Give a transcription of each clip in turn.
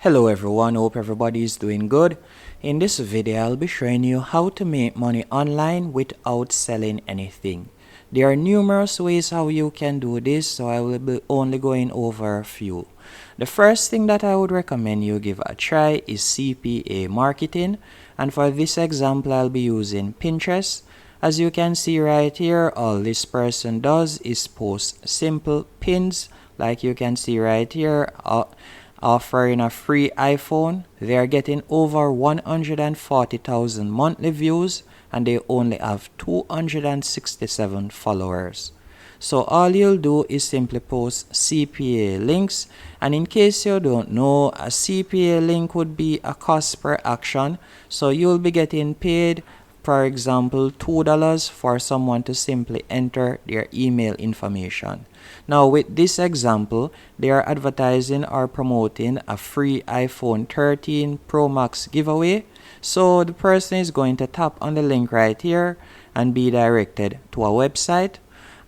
Hello everyone, hope everybody is doing good. In this video, I'll be showing you how to make money online without selling anything. There are numerous ways how you can do this, so I will be only going over a few. The first thing that I would recommend you give a try is CPA Marketing, and for this example, I'll be using Pinterest. As you can see right here, all this person does is post simple pins, like you can see right here. Offering a free iPhone. They are getting over 140,000 monthly views and they only have 267 followers. So all you'll do is simply post CPA links, and in case you don't know, a CPA link would be a cost per action. So you'll be getting paid, for example, $2 for someone to simply enter their email information. Now with this example, they are advertising or promoting a free iPhone 13 Pro Max giveaway. So the person is going to tap on the link right here and be directed to a website.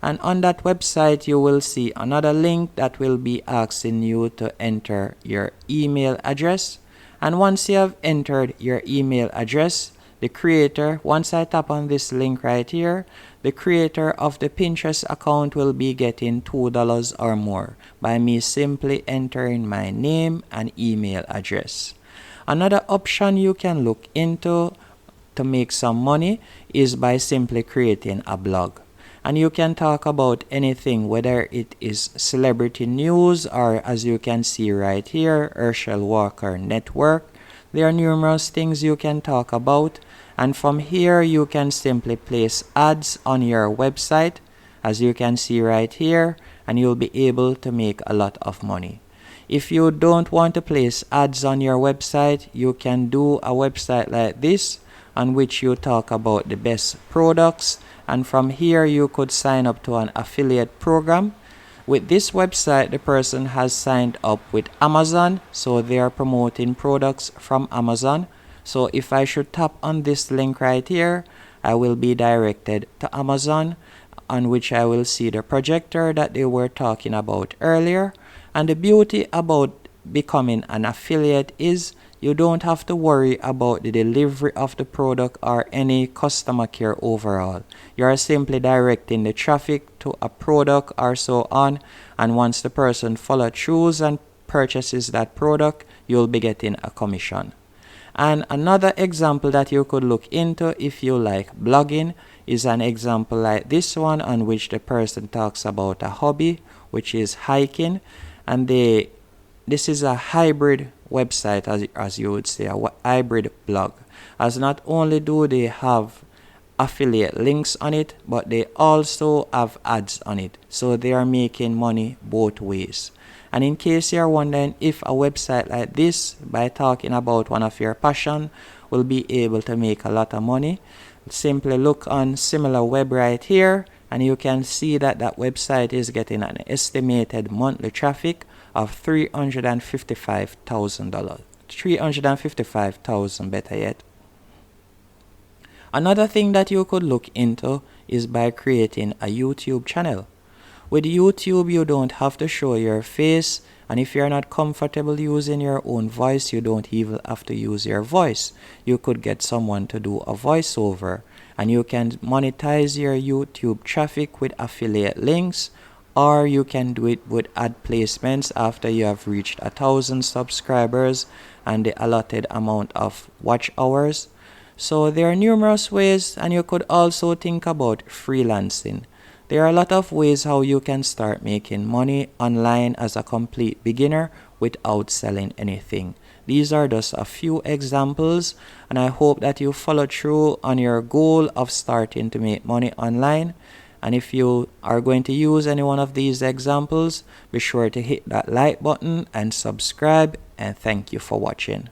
And on that website, you will see another link that will be asking you to enter your email address. And once you have entered your email address, the creator, once I tap on this link right here, the creator of the Pinterest account will be getting $2 or more by me simply entering my name and email address. Another option you can look into to make some money is by simply creating a blog. And you can talk about anything, whether it is celebrity news or, as you can see right here, Herschel Walker Network. There are numerous things you can talk about, and from here you can simply place ads on your website, as you can see right here, and you'll be able to make a lot of money. If you don't want to place ads on your website, you can do a website like this on which you talk about the best products, and from here you could sign up to an affiliate program. With this website, the person has signed up with Amazon, so they are promoting products from Amazon. So if I should tap on this link right here, I will be directed to Amazon, on which I will see the projector that they were talking about earlier. And the beauty about becoming an affiliate is you don't have to worry about the delivery of the product or any customer care overall. You are simply directing the traffic to a product or so on, and once the person follows through and purchases that product, you'll be getting a commission. And another example that you could look into if you like blogging is an example like this one, on which the person talks about a hobby, which is hiking, and this is a hybrid website, as you would say, a hybrid blog, as not only do they have affiliate links on it, but they also have ads on it, so they are making money both ways. And in case you're wondering if a website like this, by talking about one of your passion, will be able to make a lot of money, simply look on Similar Web right here, and you can see that that website is getting an estimated monthly traffic of $355,000. 355,000 better yet. Another thing that you could look into is by creating a YouTube channel. With YouTube, you don't have to show your face, and if you're not comfortable using your own voice, you don't even have to use your voice. You could get someone to do a voiceover, and you can monetize your YouTube traffic with affiliate links, or you can do it with ad placements after you have reached 1,000 subscribers and the allotted amount of watch hours. So there are numerous ways, and you could also think about freelancing. There are a lot of ways how you can start making money online as a complete beginner without selling anything. These are just a few examples, and I hope that you follow through on your goal of starting to make money online. And if you are going to use any one of these examples, be sure to hit that like button and subscribe, and thank you for watching.